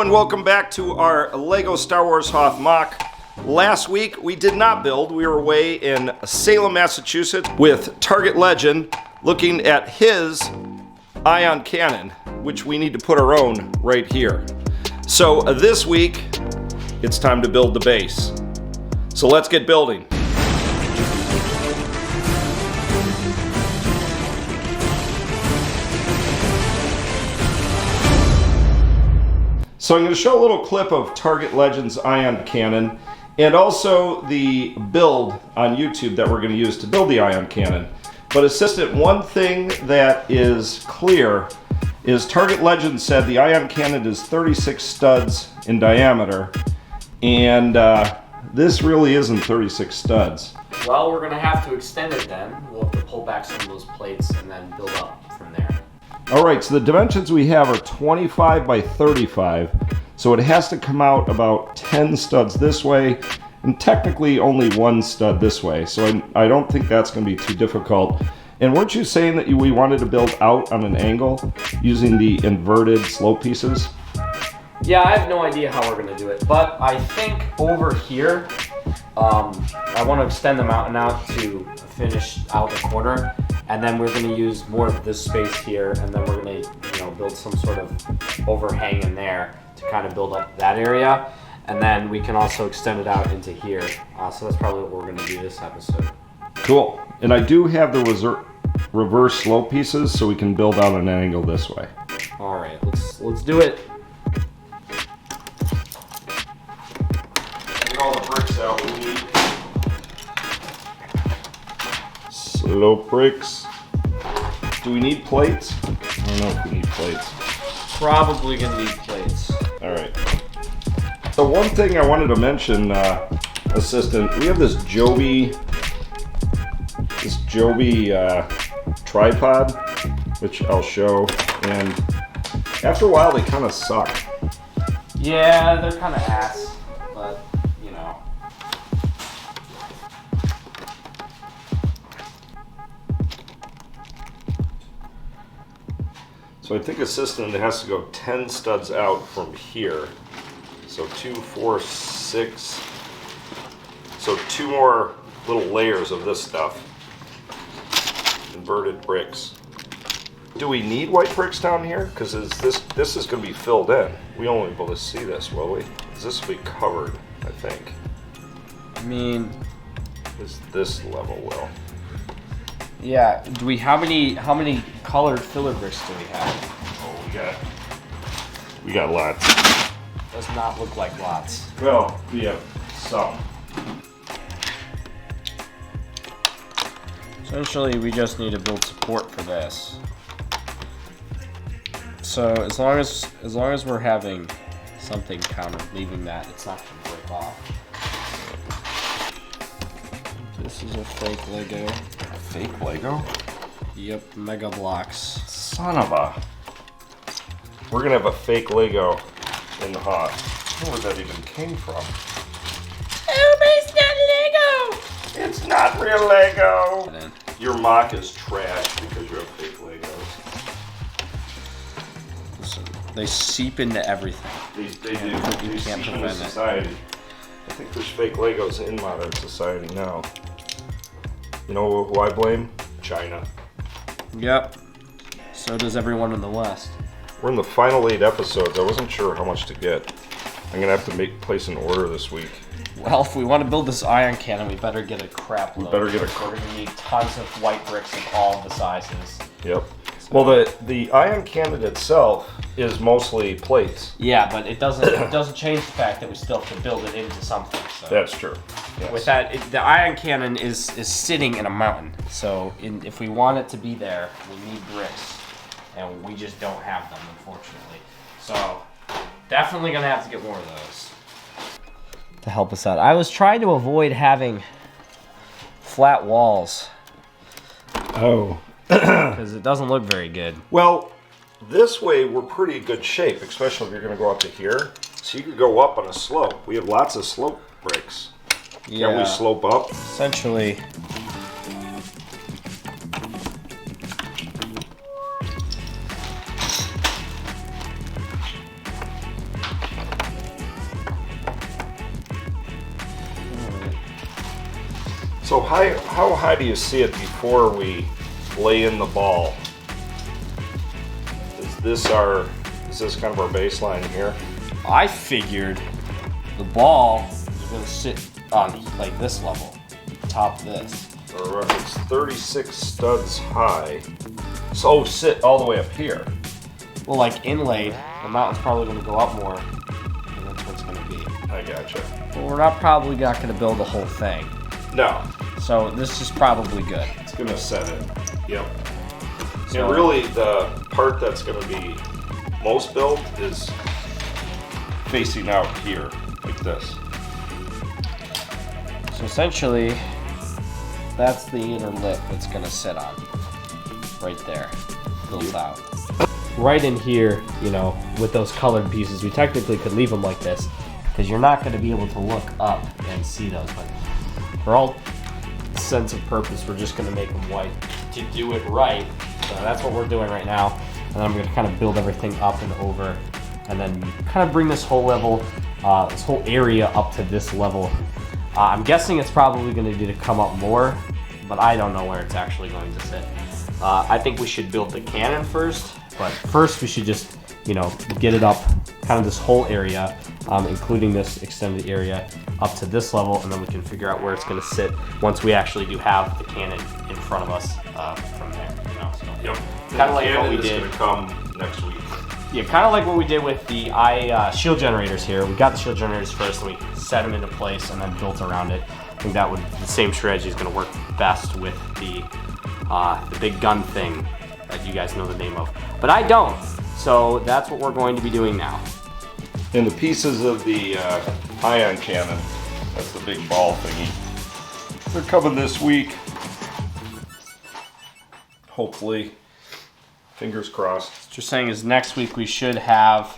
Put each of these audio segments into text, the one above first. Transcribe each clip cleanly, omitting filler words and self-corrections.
and welcome back to our LEGO Star Wars Hoth Moc. Last week we did not build. We were away in Salem, Massachusetts with Target Legend looking at his Ion Canon, which we need to put our own right here. So this week it's time to build the base. So let's get building. So I'm going to show a little clip of Target Legend's Ion Canon and also the build on YouTube that we're going to use to build the Ion Canon. But Assistant, one thing that is clear is Target Legend said the Ion Canon is 36 studs in diameter, and this really isn't 36 studs. Well, we're going to have to extend it then. We'll have to pull back some of those plates and then build up from there. Alright, so the dimensions we have are 25 by 35, so it has to come out about 10 studs this way, and technically only one stud this way, so I don't think that's going to be too difficult. And weren't you saying that we wanted to build out on an angle using the inverted slope pieces? Yeah, I have no idea how we're going to do it, but I think over here, I want to extend the mountain out to finish out the corner. And then we're going to use more of this space here, and then we're going to, build some sort of overhang in there to kind of build up that area. And then we can also extend it out into here. So that's probably what we're going to do this episode. Cool. And I do have the reverse slope pieces, so we can build out an angle this way. All right, let's do it. Get all the bricks out we need. Slope bricks. Do we need plates? I don't know if we need plates. Probably gonna need plates. Alright. So one thing I wanted to mention, Assistant, we have this Joby tripod, which I'll show, and after a while they kind of suck. Yeah, they're kind of ass, but So I think Assistant has to go 10 studs out from here. So 2, 4, 6. So 2 more little layers of this stuff. Inverted bricks. Do we need white bricks down here? Because this is going to be filled in. We won't be able to see this, will we? This will be covered, I think. I mean, this level will. Yeah. How many colored filler bricks do we have? We got lots. Does not look like lots. Well, we have some. Essentially, we just need to build support for this. So as long as we're having something counter leaving that, it's not going to break off. This is a fake Lego. A fake Lego? Yep, Mega Blocks. Son of a... We're gonna have a fake Lego in the Hoth. I don't know where that even came from. Oh, but it's not Lego! It's not real Lego! Your MOCS is trash because you have fake Legos. Listen, they seep into everything. They do. They seep into society. I think there's fake Legos in modern society now. You know who I blame? China. Yep. So does everyone in the West. We're in the final 8 episodes. I wasn't sure how much to get. I'm gonna have to place an order this week. Well, if we want to build this Ion Cannon, we better get a crap load. We better get We're gonna need tons of white bricks of all the sizes. Yep. So, well, the Ion Cannon itself is mostly plates. Yeah, but it doesn't change the fact that we still have to build it into something. So. That's true. Yes. With that, the Ion Cannon is sitting in a mountain. So if we want it to be there, we need bricks. And we just don't have them, unfortunately. So, definitely gonna have to get more of those to help us out. I was trying to avoid having flat walls. Oh. Because it doesn't look very good. Well, this way we're pretty good shape, especially if you're gonna go up to here. So you could go up on a slope. We have lots of slope bricks. Yeah. Can we slope up? Essentially, So how high do you see it before we lay in the ball? Is this kind of our baseline here? I figured the ball is going to sit on like this level, top this. Or it's 36 studs high. So sit all the way up here. Well, like inlaid, the mountain's probably going to go up more, and that's what it's going to be. I gotcha. But we're probably not going to build the whole thing. No. So this is probably good. It's going to set in. Yep. So, and really, the part that's going to be most built is facing out here, like this. So essentially, that's the inner lip it's going to sit on. Right there. Built out. Right in here, you know, with those colored pieces, we technically could leave them like this, because you're not going to be able to look up and see those. But for all sense of purpose, we're just going to make them white to do it right. So that's what we're doing right now. And I'm going to kind of build everything up and over, and then kind of bring this whole level, this whole area up to this level. I'm guessing it's probably going to need to come up more, but I don't know where it's actually going to sit. I think we should build the cannon first, but first we should just, you know, get it up, kind of this whole area, including this extended area, up to this level, and then we can figure out where it's going to sit once we actually do have the cannon in front of us from there. You know, so Yep. kind of like what we is did. going to come next week. Yeah, kind of like what we did with the shield generators here. We got the shield generators first, and we set them into place, and then built around it. I think that the same strategy is going to work best with the big gun thing that you guys know the name of, but I don't. So that's what we're going to be doing now. And the pieces of the ion cannon, that's the big ball thingy, they're coming this week. Hopefully, fingers crossed. What you're saying is next week we should have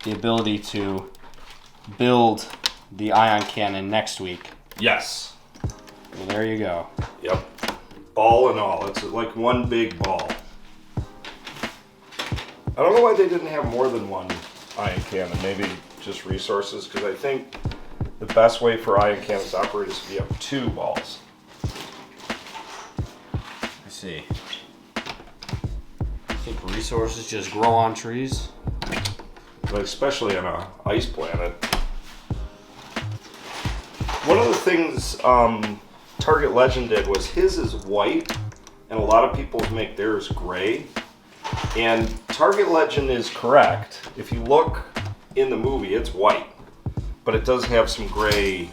the ability to build the ion cannon next week. Yes. Well, there you go. Yep. Ball and all, it's like one big ball. I don't know why they didn't have more than one ion cannon. Maybe just resources, because I think the best way for ion cannons to operate is to be up 2 balls. I see. I think resources just grow on trees. But especially on an ice planet. One of the things Target Legend did was his is white, and a lot of people make theirs gray. And Target Legend is correct. If you look in the movie, it's white, but it does have some gray,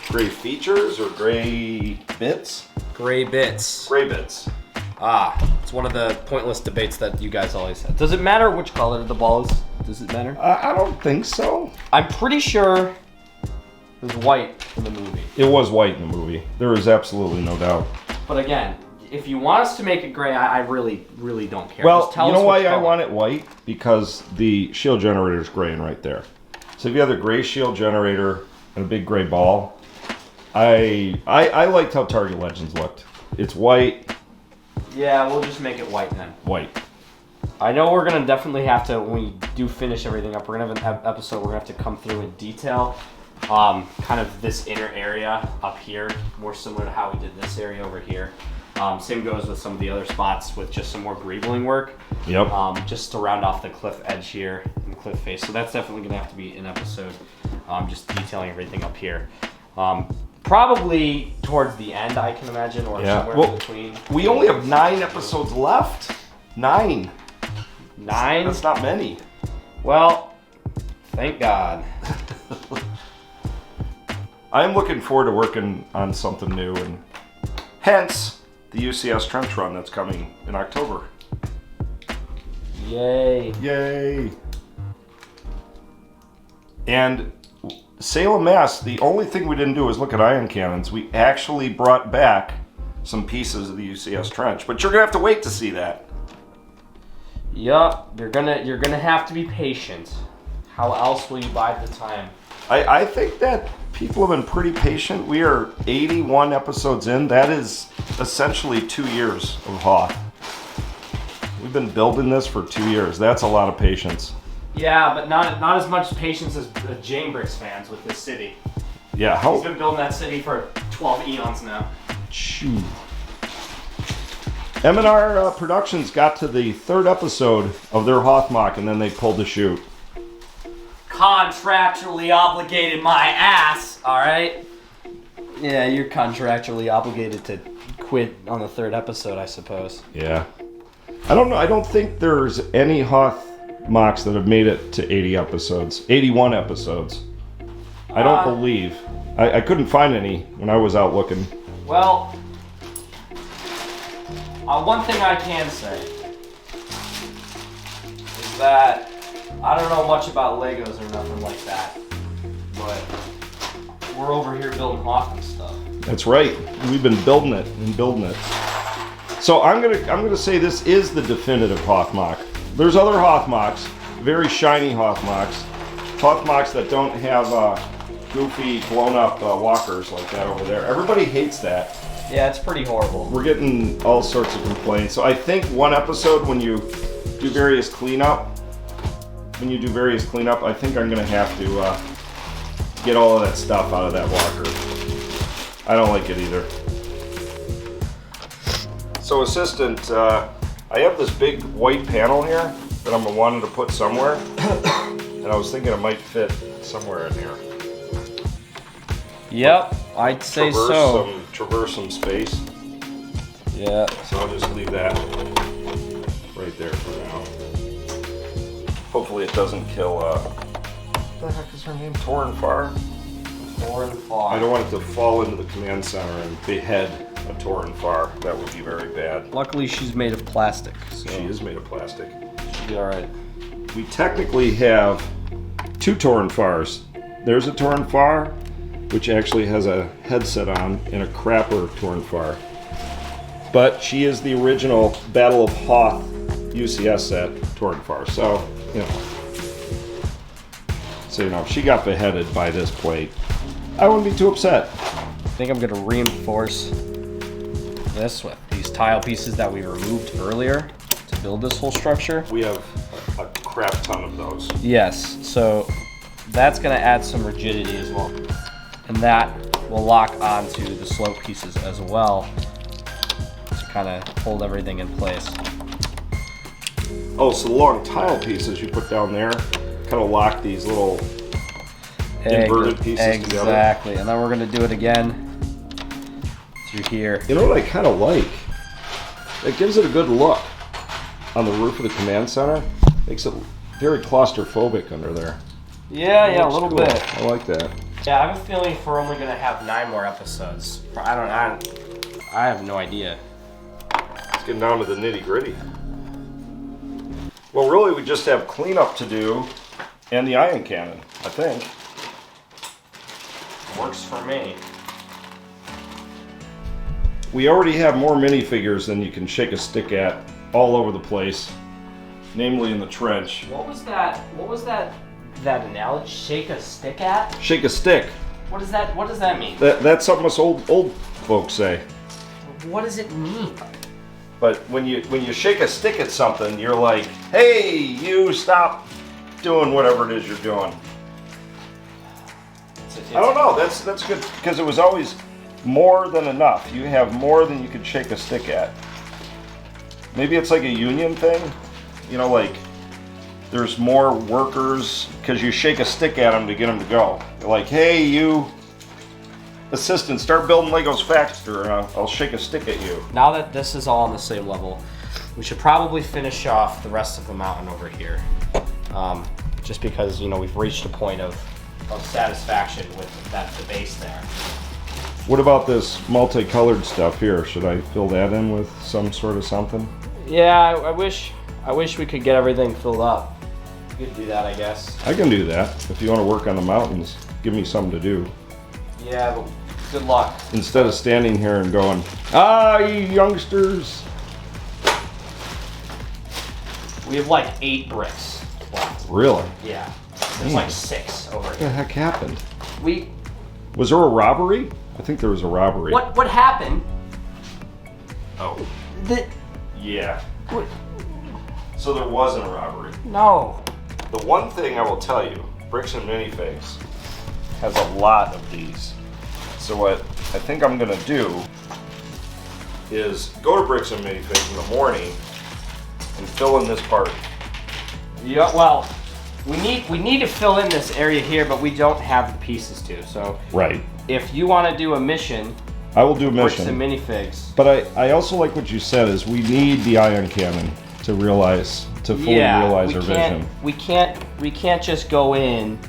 gray features or gray bits. Gray bits. Gray bits. Ah, it's one of the pointless debates that you guys always have. Does it matter which color the ball is? Does it matter? I don't think so. I'm pretty sure it was white in the movie. It was white in the movie. There is absolutely no doubt. But again, if you want us to make it gray, I really, really don't care. Well, Just tell you us know why which I color. want it white? Because the shield generator is gray and right there. So if you have a gray shield generator and a big gray ball, I liked how Target Legends looked. It's white. Yeah, we'll just make it white then. White. I know we're gonna definitely have to, when we do finish everything up, we're gonna have an episode we're gonna have to come through in detail. Kind of this inner area up here, more similar to how we did this area over here. Same goes with some of the other spots with just some more greebling work. Yep. Just to round off the cliff edge here and the cliff face. So that's definitely gonna have to be an episode, just detailing everything up here. Probably towards the end, I can imagine, or somewhere in between. We only have 9 episodes left. 9. 9? That's not many. Well, thank God. I'm looking forward to working on something new, and hence the UCS Trench Run that's coming in October. Yay. Yay! And Salem, Mass, the only thing we didn't do was look at ion cannons. We actually brought back some pieces of the UCS Trench, but you're gonna have to wait to see that. Yup, you're gonna have to be patient. How else will you bide the time? I think that people have been pretty patient. We are 81 episodes in. That is essentially 2 years of Hoth. We've been building this for 2 years. That's a lot of patience. Yeah, but not as much patience as Jane Bricks fans with this city. Yeah, He's been building that city for 12 eons now. Shoot. M&R Productions got to the 3rd episode of their Hoth Moc and then they pulled the chute. Contractually obligated my ass, alright? Yeah, you're contractually obligated to quit on the 3rd episode, I suppose. Yeah. I don't know. I don't think there's any Hoth Mocs that have made it to 80 episodes. 81 episodes. I don't believe. I couldn't find any when I was out looking. Well, one thing I can say is that I don't know much about Legos or nothing like that, but we're over here building Hoth and stuff. That's right. We've been building it and building it. So I'm gonna say this is the definitive Hoth Moc. There's other Hoth Mocs, very shiny Hoth Mocs, Hoth Mocs that don't have goofy blown up walkers like that over there. Everybody hates that. Yeah, it's pretty horrible. We're getting all sorts of complaints. So I think one episode when you do various cleanup, I think I'm gonna have to get all of that stuff out of that walker. I don't like it either. So assistant, I have this big white panel here that I'm wanting to put somewhere, and I was thinking it might fit somewhere in here. Yep, I'd say so. Traverse some space. Yeah. So I'll just leave that right there for now. Hopefully it doesn't kill, what the heck is her name? Torrin Farr? Torrin Farr. I don't want it to fall into the command center and behead a Torrin Farr. That would be very bad. Luckily she's made of plastic. So She is made of plastic. she'll be alright. We technically have 2 Torrin Farrs. There's a Torrin Farr, which actually has a headset on, and a crapper Torrin Farr. But she is the original Battle of Hoth UCS set Torrin Farr. So, you know, if she got beheaded by this plate, I wouldn't be too upset. I think I'm gonna reinforce this with these tile pieces that we removed earlier to build this whole structure. We have a crap ton of those. Yes, so that's gonna add some rigidity as well. And that will lock onto the slope pieces as well to kind of hold everything in place. Oh, so the long tile pieces you put down there kind of lock these little inverted pieces together. Exactly, and then we're gonna do it again through here. You know what I kind of like? It gives it a good look on the roof of the command center. Makes it very claustrophobic under there. Yeah, a little cool. bit. I like that. Yeah, I have a feeling if we're only gonna have 9 more episodes. I have no idea. Let's get down to the nitty gritty. Well, really, we just have cleanup to do and the ion cannon, I think. Works for me. We already have more minifigures than you can shake a stick at all over the place, namely in the trench. What was that that analogy? Shake a stick at? Shake a stick. What does that mean? That's something us old folks say. What does it mean? But when you shake a stick at something, you're like, hey, you stop doing whatever it is you're doing. I don't know. That's good because it was always more than enough. You have more than you could shake a stick at. Maybe it's like a union thing. You know, like there's more workers because you shake a stick at them to get them to go. You're like, hey, you assistant, start building Legos faster. I'll shake a stick at you. Now that this is all on the same level, we should probably finish off the rest of the mountain over here. Just because, you know, we've reached a point of satisfaction with the base there. What about this multicolored stuff here? Should I fill that in with some sort of something? Yeah, I wish we could get everything filled up. You could do that, I guess. I can do that. If you want to work on the mountains, give me something to do. Yeah, but good luck. Instead of standing here and going, you youngsters. We have like 8 bricks left. Really? Yeah. There's like 6 over What the here. heck happened? We... Was there a robbery? I think there was a robbery. What happened? Oh. Yeah. What? So there wasn't a robbery. No. The one thing I will tell you, bricks and minifigs, has a lot of these. So what I think I'm gonna do is go to Bricks and Minifigs in the morning and fill in this part. Yeah, well, we need to fill in this area here, but we don't have the pieces to. So right. If you want to do a mission, I will do a Bricks mission. and Minifigs. But I also like what you said is we need the Ion Cannon to fully realize our vision. We can't just go in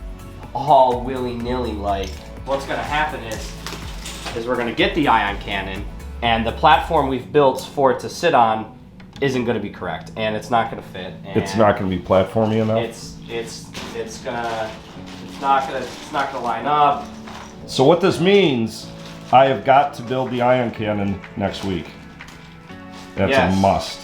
all willy-nilly like. What's gonna happen is we're gonna get the Ion Cannon, and the platform we've built for it to sit on isn't gonna be correct, and it's not gonna fit. And it's not gonna be platformy enough. It's not gonna line up. So what this means, I have got to build the Ion Cannon next week. That's Yes. a must.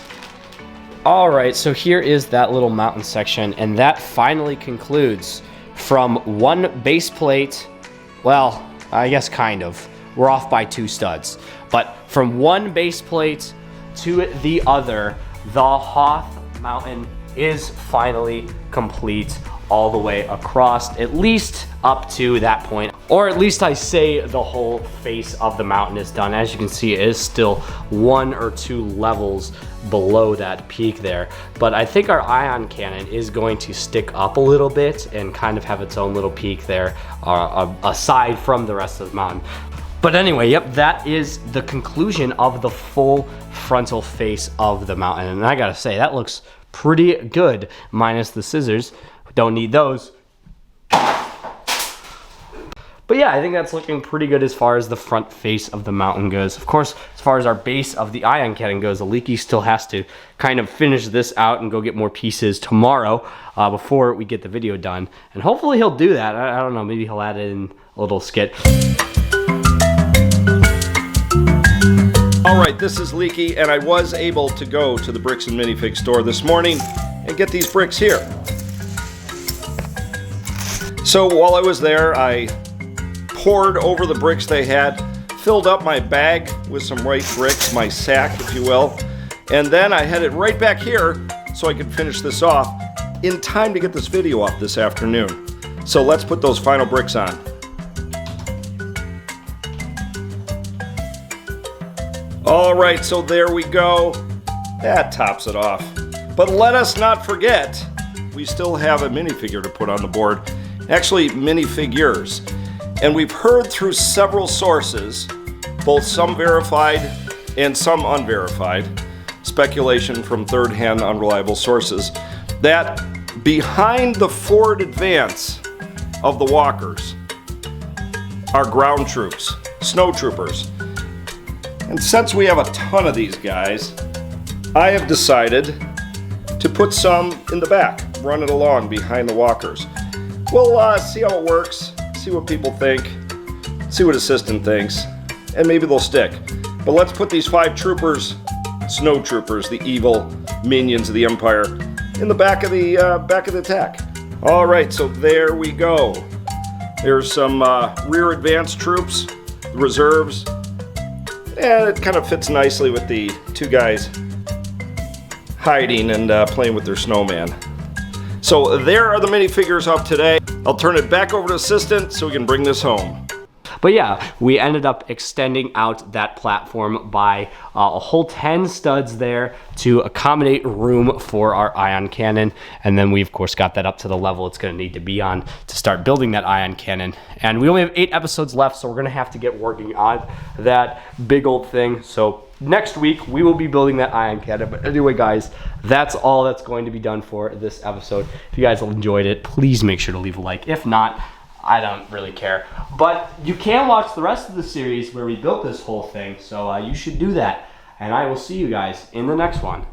All right, so here is that little mountain section, and that finally concludes from one base plate. Well, I guess kind of. We're off by 2 studs. But from one base plate to the other, the Hoth Mountain is finally complete all the way across, at least up to that point. Or at least I say the whole face of the mountain is done. As you can see, it is still 1 or 2 levels below that peak there. But I think our Ion Cannon is going to stick up a little bit and kind of have its own little peak there, aside from the rest of the mountain. But anyway, yep, that is the conclusion of the full frontal face of the mountain. And I gotta say, that looks pretty good, minus the scissors. Don't need those. But yeah, I think that's looking pretty good as far as the front face of the mountain goes. Of course, as far as our base of the Ion Cannon goes, the Leaky still has to kind of finish this out and go get more pieces tomorrow before we get the video done. And hopefully he'll do that. I don't know, maybe he'll add in a little skit. All right, this is Leaky, and I was able to go to the Bricks and Minifig store this morning and get these bricks here. So while I was there, I poured over the bricks they had, filled up my bag with some white bricks, my sack, if you will, and then I headed right back here so I could finish this off in time to get this video up this afternoon. So let's put those final bricks on. All right, so there we go. That tops it off. But let us not forget, we still have a minifigure to put on the board. Actually, minifigures. And we've heard through several sources, both some verified and some unverified, speculation from third-hand unreliable sources, that behind the forward advance of the walkers are ground troops, snow troopers. And since we have a ton of these guys, I have decided to put some in the back, run it along behind the walkers. We'll see how it works, see what people think, see what assistant thinks, and maybe they'll stick. But let's put these 5 troopers, snow troopers, the evil minions of the Empire, in the back of the attack. All right, so there we go. There's some rear advance troops, reserves, and it kind of fits nicely with the 2 guys hiding and playing with their snowman. So there are the minifigures of today. I'll turn it back over to assistant so we can bring this home. But yeah, we ended up extending out that platform by a whole 10 studs there to accommodate room for our Ion Cannon. And then we, of course, got that up to the level it's going to need to be on to start building that Ion Cannon. And we only have 8 episodes left, so we're going to have to get working on that big old thing. So next week, we will be building that Ion Cannon. But anyway, guys, that's all that's going to be done for this episode. If you guys enjoyed it, please make sure to leave a like. If not, I don't really care. But you can watch the rest of the series where we built this whole thing, so you should do that. And I will see you guys in the next one.